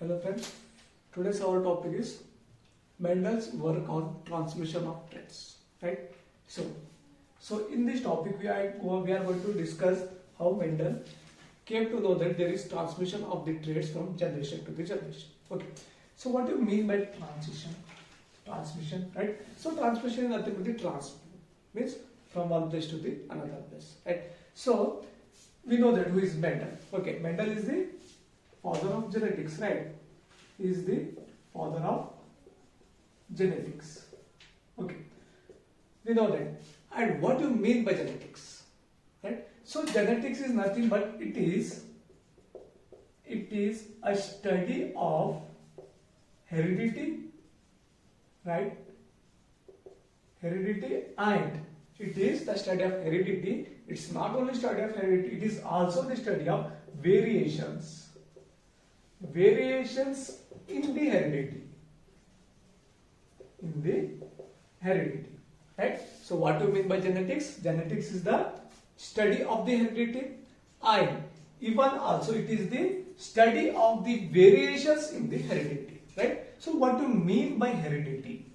Hello friends, today's our topic is Mendel's work on transmission of traits. Right? So in this topic we are going to discuss how Mendel came to know that there is transmission of the traits from generation to the generation. Okay. So what do you mean by transmission, right? So transmission is nothing but the transfer, means from one place to the another place, right? So we know that who is Mendel. Okay, Mendel is the father of genetics, right? He is the father of genetics. Okay, we know that. And what do you mean by genetics, right? So genetics is nothing but it is a study of heredity, right? Heredity, and it is the study of heredity. It's not only study of heredity, it is also the study of variations in the heredity, right? So what do you mean by genetics? Genetics is the study of the heredity, and even also it is the study of the variations in the heredity, right? So what do you mean by heredity?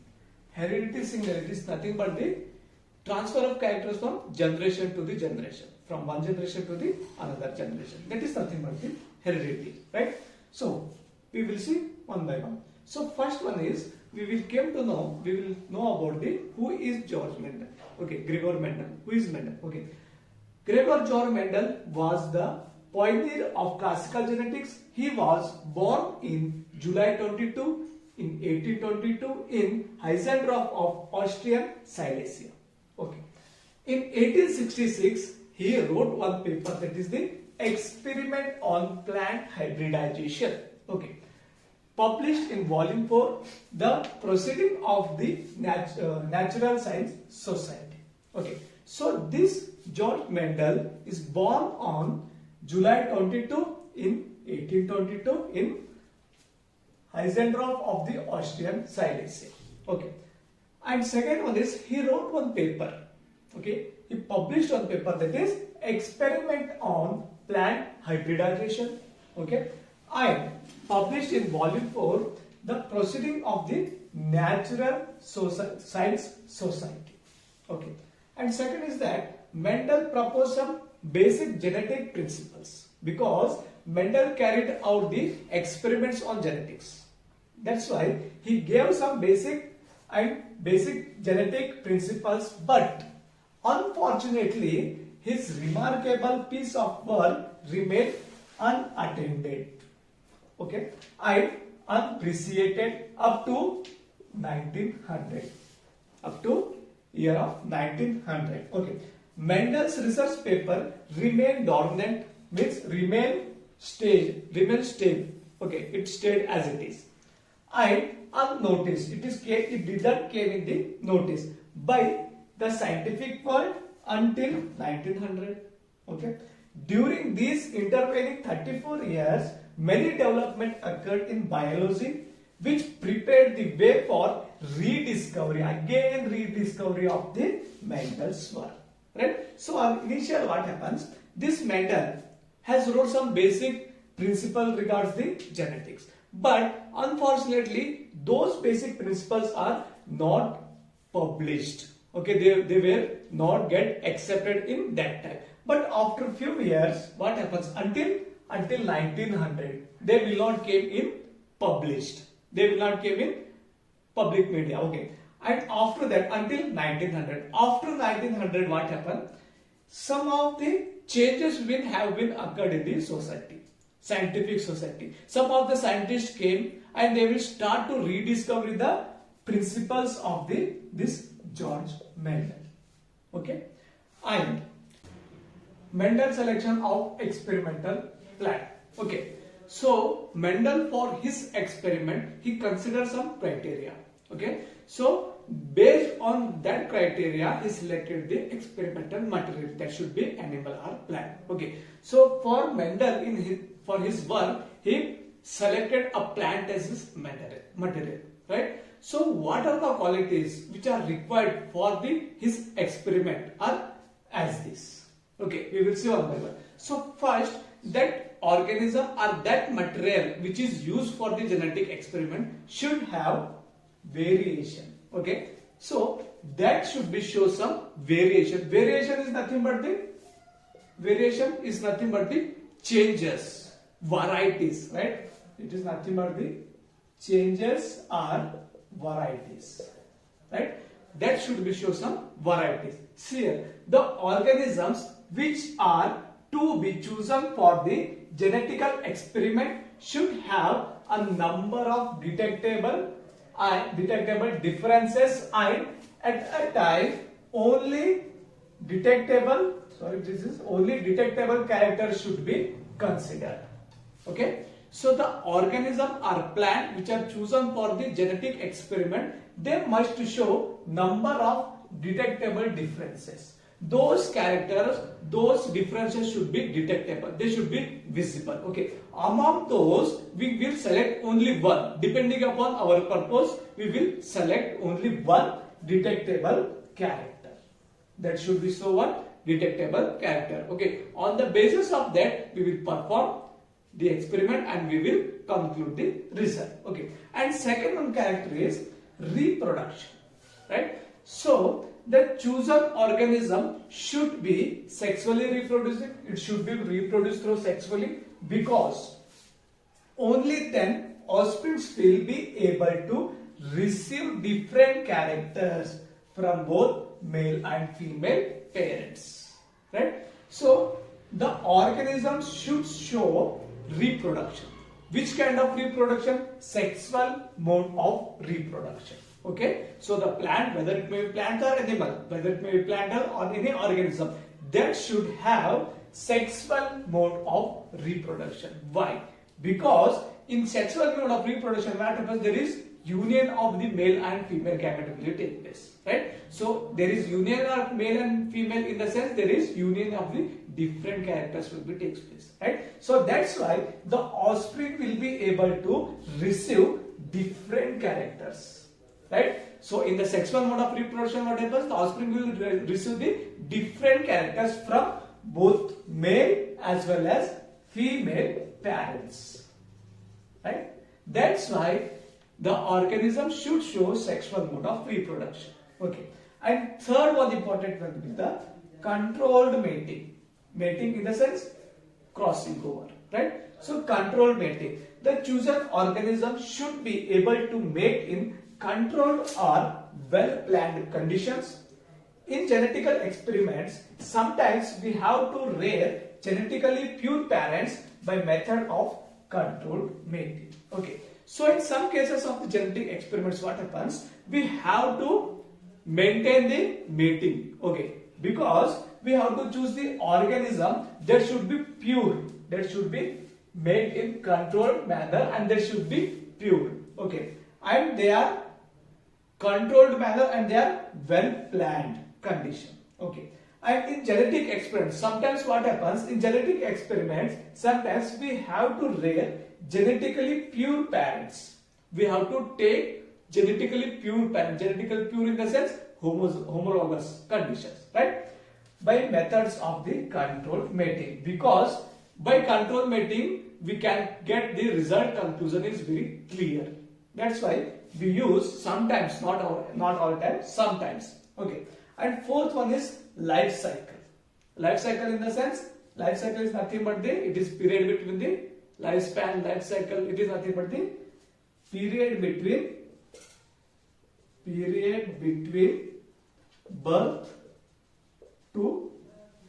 Heredity singularity is nothing but the transfer of characters from generation to the generation, from one generation to the another generation. That is nothing but the heredity, right? So we will see one by one. So first one is we will know about the who is George Mendel. Okay, Gregor Mendel. Who is Mendel? Okay, Gregor George Mendel was the pioneer of classical genetics. He was born in July 22 in 1822 in Heisendorf of Austrian Silesia. Okay, in 1866 he wrote one paper, that is the Experiment on Plant Hybridization. Okay, published in volume 4, the Proceeding of the Natural Science Society. Okay, so this George Mendel is born on July 22 in 1822 in Heisendorf of the Austrian Silesia. Okay, and second one is he wrote one paper. Okay, he published one paper, that is Experiment on Plant Hybridization. Okay, and published in volume 4, the Proceeding of the Natural Science Society. Okay, and second is that Mendel proposed some basic genetic principles, because Mendel carried out the experiments on genetics. That's why he gave some basic genetic principles, but unfortunately his remarkable piece of work remained unattended, okay, and unappreciated up to 1900, up to year of 1900. Okay, Mendel's research paper remained dormant, means remain still. Okay, it stayed as it is, and unnoticed. It did not came in the notice by the scientific world until 1900. Okay, during these intervening 34 years, many developments occurred in biology, which prepared the way for rediscovery of the Mendel's work. Right? So initial what happens? This Mendel has wrote some basic principle regards the genetics, but unfortunately those basic principles are not published. Okay, they were not get accepted in that time. But after few years, what happens? Until 1900, they will not came in published. They will not came in public media. Okay, and after that, until 1900. After 1900, what happened? Some of the changes have been occurred in the society, scientific society. Some of the scientists came and they will start to rediscover the principles of this George Mendel. Okay, and Mendel's selection of experimental plant. Okay, so Mendel, for his experiment, he considered some criteria. Okay, so based on that criteria, he selected the experimental material, that should be animal or plant. Okay, so for Mendel, for his work, he selected a plant as his material, right? So what are the qualities which are required for his experiment are as this. Okay, we will see one by one. So first, that organism or that material which is used for the genetic experiment should have variation. Okay, so that should be show some variation. Variation is nothing but the changes, varieties, right? It is nothing but the changes or varieties, right? That should be show some varieties. See here, the organisms which are to be chosen for the genetical experiment should have a number of detectable differences, and at a time only detectable characters should be considered. Okay, so the organism or plant which are chosen for the genetic experiment, they must show number of detectable differences. Those characters, those differences should be detectable, they should be visible. Okay, among those we will select only one. Depending upon our purpose, we will select only one detectable character. That should be so one detectable character. Okay, on the basis of that we will perform the experiment and we will conclude the result. Okay, and second one character is reproduction, right? So the chosen organism should be sexually reproducing. It should be reproduced through sexually, because only then offsprings will be able to receive different characters from both male and female parents, right? So the organism should show reproduction. Which kind of reproduction? Sexual mode of reproduction. Okay, so the plant, whether it may be plant or animal, whether it may be plant or any organism, that should have sexual mode of reproduction. Why? Because in sexual mode of reproduction, what happens? There is union of the male and female gamete will take place, right? So there is union of male and female, in the sense there is union of the different characters will be takes place, right? So that's why the offspring will be able to receive different characters, right? So in the sexual mode of reproduction, what happens? The offspring will receive the different characters from both male as well as female parents, right? That's why the organism should show sexual mode of reproduction. Okay, and third one important will be the controlled mating. Mating in the sense crossing over, right? So controlled mating. The chosen organism should be able to mate in controlled or well-planned conditions. In genetical experiments, sometimes we have to rear genetically pure parents by method of controlled mating. Okay, so in some cases of the genetic experiments, what happens? We have to maintain the mating. Okay, because we have to choose the organism that should be pure, that should be made in controlled manner, and they should be pure. Okay, and they are controlled manner and they are well planned condition. Okay, and in genetic experiments, sometimes what happens in genetic experiments, sometimes we have to rear genetically pure parents. We have to take genetically pure parents, genetically pure in the sense homologous conditions, right? By methods of the controlled mating, because by controlled mating we can get the result conclusion is very clear. That's why we use sometimes, not all time, sometimes. Okay, and fourth one is life cycle. Life cycle in the sense, life cycle is nothing but it is period between the lifespan. Life cycle, it is nothing but the period between birth to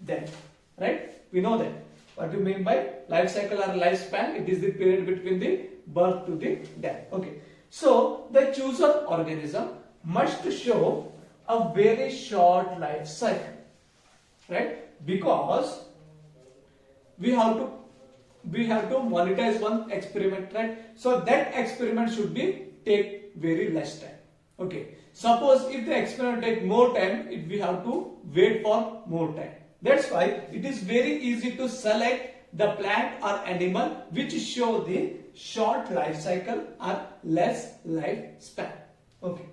death, right? We know that. What do you mean by life cycle or lifespan? It is the period between the birth to the death. Okay, so the chosen organism must show a very short life cycle, right? Because we have to monetize one experiment, right? So that experiment should be take very less time. Okay, suppose if the experiment take more time, we have to wait for more time. That's why it is very easy to select the plant or animal which show the short life cycle or less lifespan. Okay,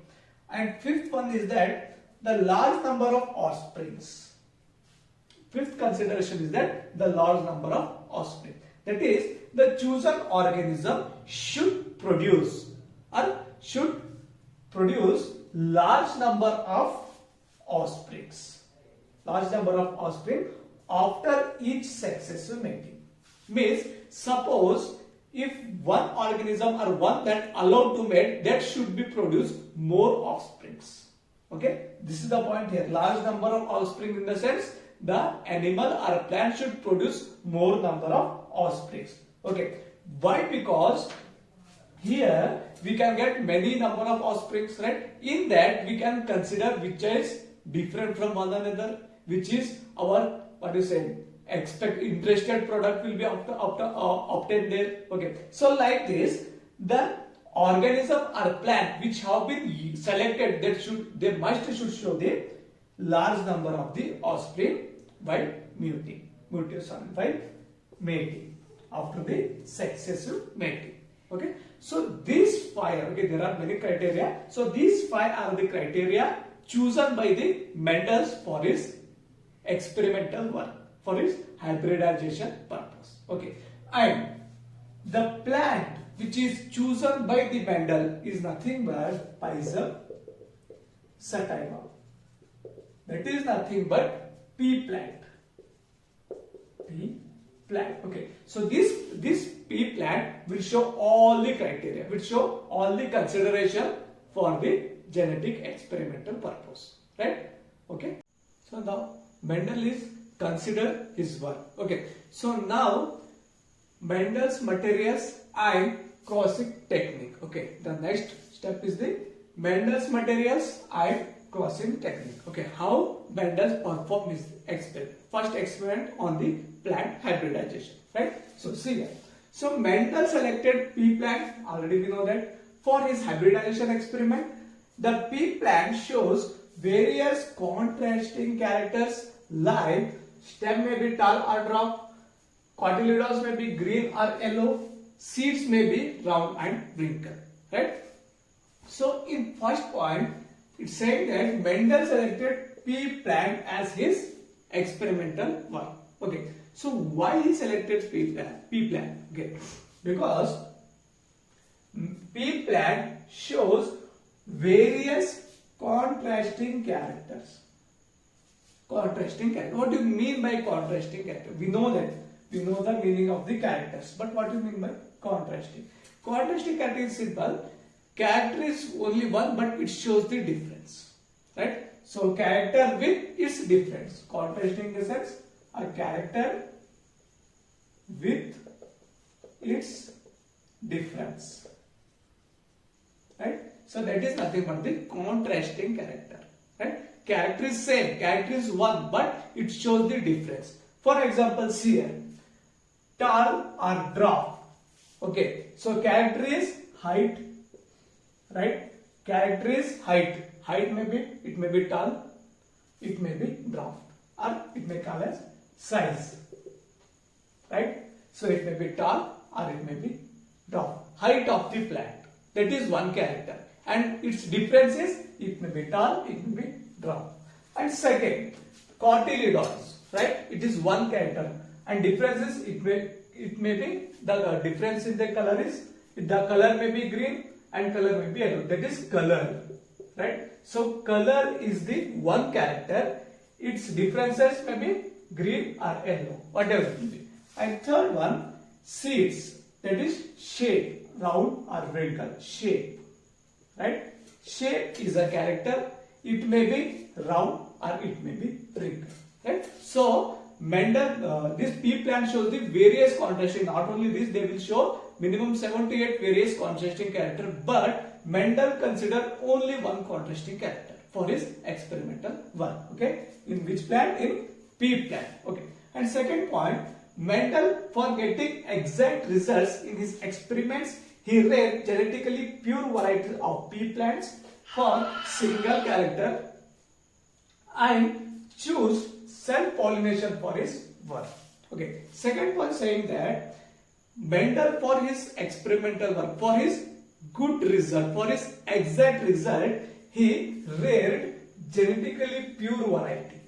and fifth one is that the large number of offsprings. Fifth consideration is that the large number of offspring. That is, the chosen organism should produce large number of offsprings. Large number of offspring after each successive mating. Means, suppose if one organism or one plant allowed to mate, that should be produce more offsprings. Okay, this is the point here. Large number of offspring in the sense the animal or plant should produce more number of offsprings. Okay, why? Because here we can get many number of offsprings, right? In that we can consider which is different from one another, which is our interested product will be obtained there. Okay, so like this, the organism or plant which have been selected, that should show the large number of the offspring by mating after the successive mating. Okay, so these 5, okay, there are many criteria. So these 5 are the criteria chosen by the Mendel for his experimental work, for his hybridization purpose. Okay, and the plant which is chosen by the Mendel is nothing but Pisum sativa. That is nothing but pea plant. Pea plant. Okay, so this pea plant will show all the criteria, will show all the consideration for the genetic experimental purpose, right? Okay, so now Mendel is consider his work. Okay, so now Mendel's materials and crossing technique. Okay, the next step is the Mendel's materials and crossing technique. Okay, how Mendel performed his experiment. First experiment on the plant hybridization, right? So see here. So Mendel selected pea plant, already we know that. For his hybridization experiment, the pea plant shows various contrasting characters like stem may be tall or drop, cotyledons may be green or yellow, seeds may be round and wrinkled, right? So in first point, it said that Mendel selected pea plant as his experimental work. Okay, so why he selected pea plant? Okay, because pea plant shows various contrasting characters. Contrasting character. What do you mean by contrasting character? We know that. We know the meaning of the characters. But what do you mean by contrasting? Contrasting character is simple. Character is only one, but it shows the difference. Right? So character with its difference. Contrasting in the sense a character with its difference. Right? So that is nothing but the contrasting character. Right? Character is same, character is one, but it shows the difference. For example, see here, tall or drop. Okay, so character is height, right? Character is height. Height may be tall, it may be drop, or it may call as size, right? So it may be tall or it may be drop. Height of the plant, that is one character, and its difference is it may be tall, it may be drop. And second, cotyledons, right? It is one character, and difference is it may be the difference in the color is the color may be green and color may be yellow. That is color, right? So color is the one character. Its differences may be green or yellow, whatever it will be. And third one, seeds. That is shape, round or wrinkled shape, right? Shape is a character. It may be round or it may be wrinkled, right? So Mendel, this pea plant shows the various contrasting. Not only this, they will show minimum 7 to 8 various contrasting character. But Mendel considered only one contrasting character for his experimental work. Okay, in which plant? In pea plant. Okay, and second point, Mendel, for getting exact results in his experiments, he reared genetically pure varieties of pea plants for single character and choose self-pollination for his work. Okay. Second point saying that Mendel, for his experimental work, for his good result, for his exact result, he reared genetically pure variety.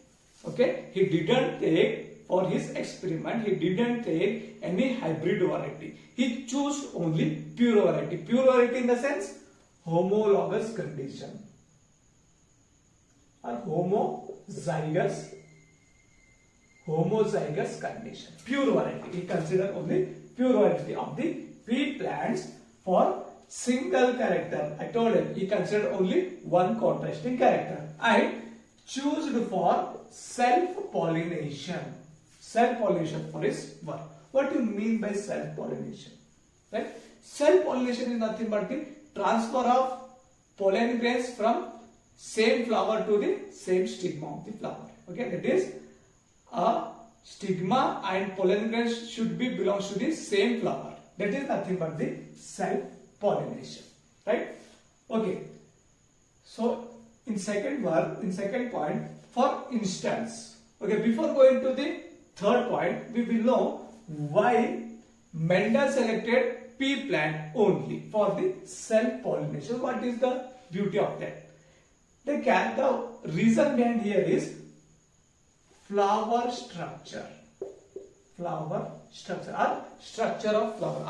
Okay. He didn't take for his experiment, he didn't take any hybrid variety. He chose only pure variety. Pure variety in the sense homologous condition or homozygous condition. Pure variety. He considered only pure variety of the pea plants for single character. I told him he considered only one contrasting character and choose for self-pollination. Self-pollination for his work. What do you mean by self-pollination? Right? Self-pollination is nothing but the transfer of pollen grains from same flower to the same stigma of the flower. Okay, that is a stigma and pollen grains should be belongs to the same flower. That is nothing but the self-pollination. Right? Okay. So in second point, for instance, okay, before going to the third point, we will know why Mendel selected pea plant only for the self-pollination. What is the beauty of that? The reason behind here is flower structure or structure of flower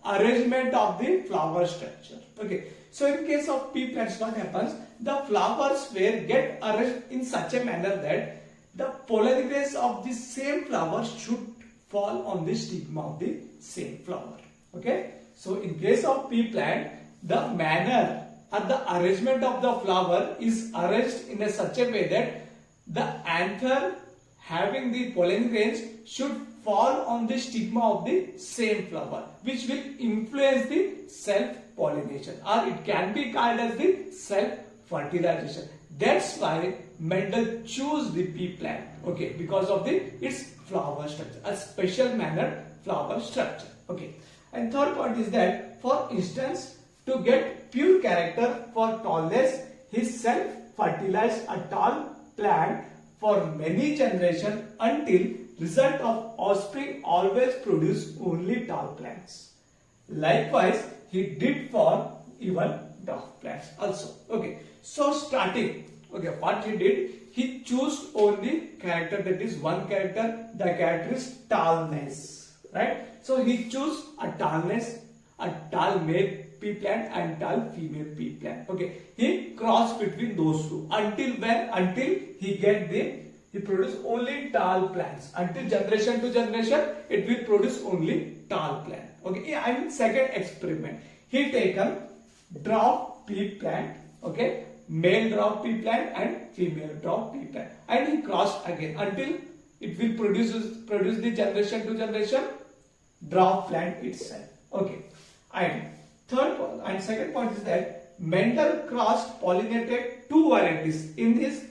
or arrangement of the flower structure. Okay. So in case of pea plants, what happens? The flowers get arranged in such a manner that the pollen grains of the same flower should fall on the stigma of the same flower. Okay. So in case of pea plant, the manner or the arrangement of the flower is arranged in such a way that the anther having the pollen grains should fall on the stigma of the same flower, which will influence the self-pollination, or it can be called as the self-fertilization. That's why Mendel chose the pea plant, okay, because of its flower structure, a special mannered flower structure. Okay. And third point is that, for instance, to get pure character for tallness, he self-fertilized a tall plant for many generations until result of offspring always produce only tall plants. Likewise, he did for even dwarf plants also. Okay. So starting, okay, what he did, he chose only character, that is one character, the character is tallness. Right? So he chose a tallness, a tall male pea plant and tall female pea plant. Okay. He crossed between those two until when? Until he produce only tall plants. Until generation to generation, it will produce only tall plant. Okay. And second experiment, he taken dwarf pea plant. Okay. Male dwarf pea plant and female dwarf pea plant, and he crossed again until it will produce the generation to generation dwarf plant itself. Okay. And second point is that Mendel crossed pollinated two varieties. In this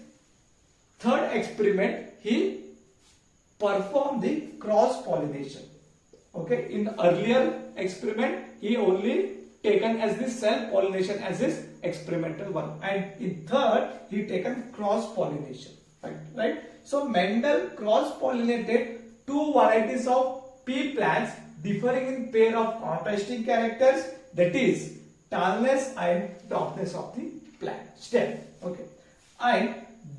third experiment, he performed the cross pollination. Okay. In earlier experiment, he only taken as the self pollination as his experimental one, and in third he taken cross pollination. Right. So Mendel cross pollinated two varieties of pea plants differing in pair of contrasting characters, that is tallness and dwarfness of the plant stem. Okay. And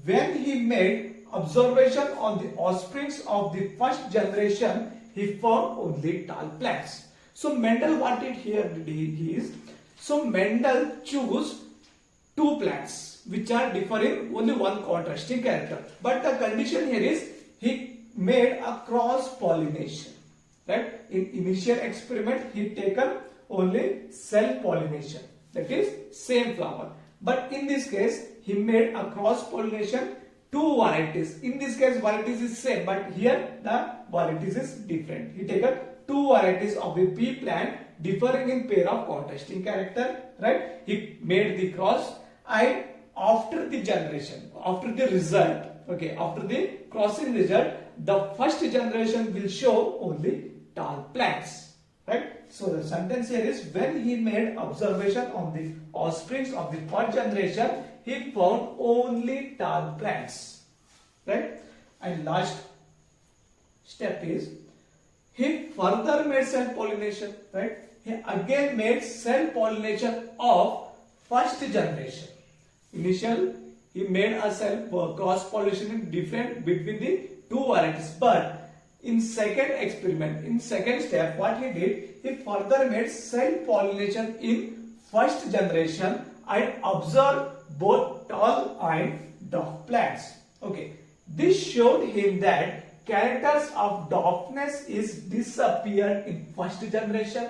when he made observation on the offsprings of the first generation, he found only tall plants. So Mendel what did here is, so Mendel chose two plants which are differing only one contrasting character, but the condition here is he made a cross pollination. Right? In initial experiment, he taken only self pollination, that is same flower. But in this case, he made a cross pollination two varieties. In this case, varieties is same, but here the varieties is different. He taken two varieties of the pea plant differing in pair of contrasting character. Right? He made the cross, and after the generation, after the result, okay, after the crossing result, the first generation will show only tall plants. Right? So the sentence here is, when he made observation on the offsprings of the first generation, he found only tall plants. Right? And last step is, he further made self-pollination. Right? He again made self-pollination of first generation. Initial, he made a cross-pollination different between the two varieties, but in second experiment, in second step, what he did, he further made self-pollination in first generation and observed both tall and dwarf plants. Okay, this showed him that characters of dwarfness is disappeared in first generation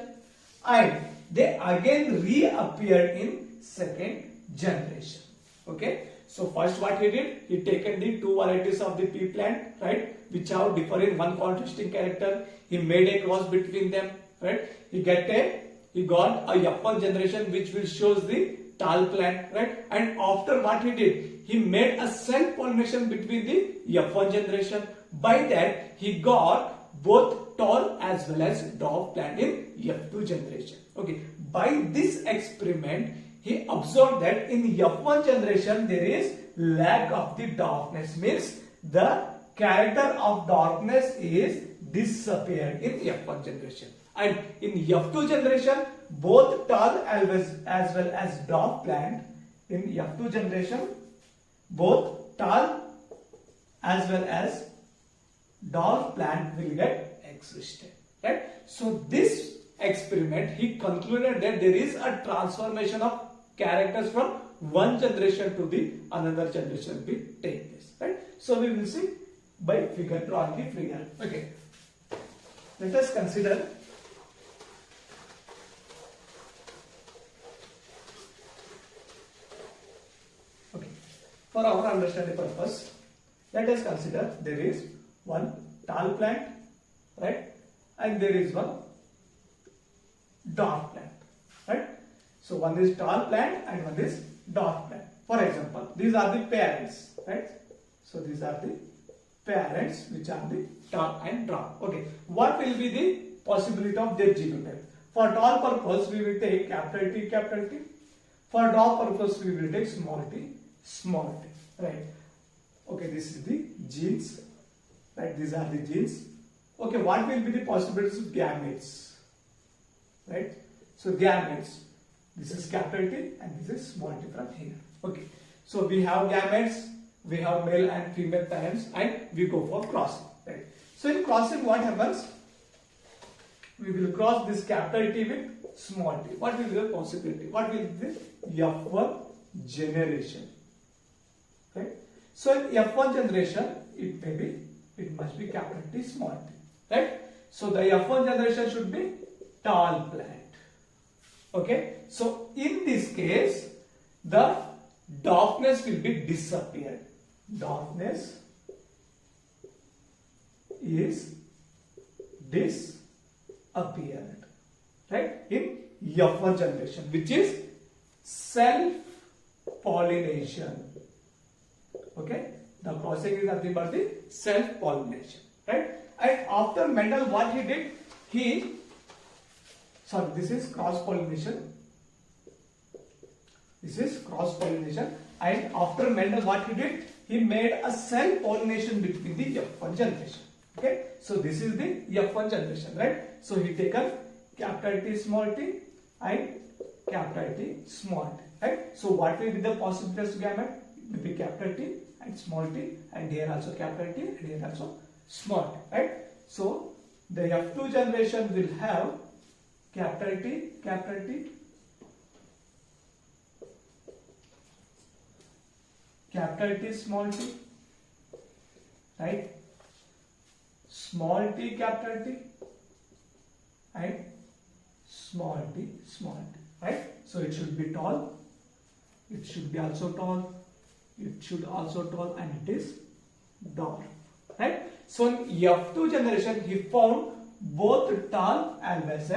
and they again reappeared in second generation. Okay, so first what he did, he taken the two varieties of the pea plant, right, which have different one contrasting character. He made a cross between them, right. He got a F1 generation which will shows the tall plant, right. And after what he did, he made a self pollination between the F1 generation. By that he got both tall as well as dwarf plant in F2 generation. Okay, by this experiment he observed that in F1 generation there is lack of the darkness, means the character of darkness is disappeared in F1 generation, and in F2 generation both tall as well as dwarf plant, in F2 generation both tall as well as dwarf plant will get existed, right. So this experiment he concluded that there is a transformation of characters from one generation to the another generation will take place, right. So we will see by figure, drawing the figure. Okay, let us consider for our understanding purpose, let us consider there is one tall plant, right, and there is one dwarf plant, right. So one is tall plant and one is dwarf plant. For example, these are the parents, right. So these are the parents which are the tall and dwarf. Okay, what will be the possibility of their genotype? For tall purpose we will take capital T, capital T. For dwarf purpose we will take small t, small t, right. Okay, this is the genes, right, these are the genes. Okay, what will be the possibilities of gametes, right. So gametes, this is capital T and this is small t from here. Okay, so we have gametes, we have male and female parents, and we go for crossing, right. So in crossing what happens, we will cross this capital T with small t. What will be the possibility? What will be the F1 generation, right. So in F1 generation it must be capital T, small t, right. So the F1 generation should be tall plant. Okay, so in this case the darkness will be disappeared. Darkness is disappeared, right, in F1 generation, which is self pollination. Okay, the crossing is nothing but the self pollination, right. And after Mendel what he did, this is cross pollination. This is cross pollination, and after Mendel what he did, he made a self pollination between the F1 generation. Okay, so this is the F1 generation, right. So he taken capital T, small t and capital T, small t, right. So what will be the possibilities of gamete? It will be capital T and small t, and here also capital T and here also small t, right. So the F2 generation will have capital T, capital T, small t, right, small t, capital T, and small t, right. So it should be tall, it should be also tall, it should also tall, and it is dwarf, right. So in F2 generation he found both tall as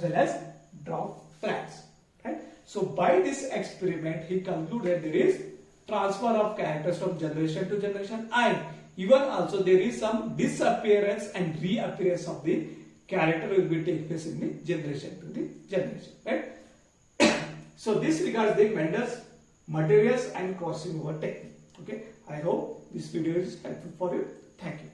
well as dwarf plants, right. So by this experiment he concluded there is transfer of characters from generation to generation, and even also there is some disappearance and reappearance of the character will be take place in the generation to the generation, right. So this regards the Mendel's materials and crossing over technique. Okay, I hope this video is helpful for you. Thank you.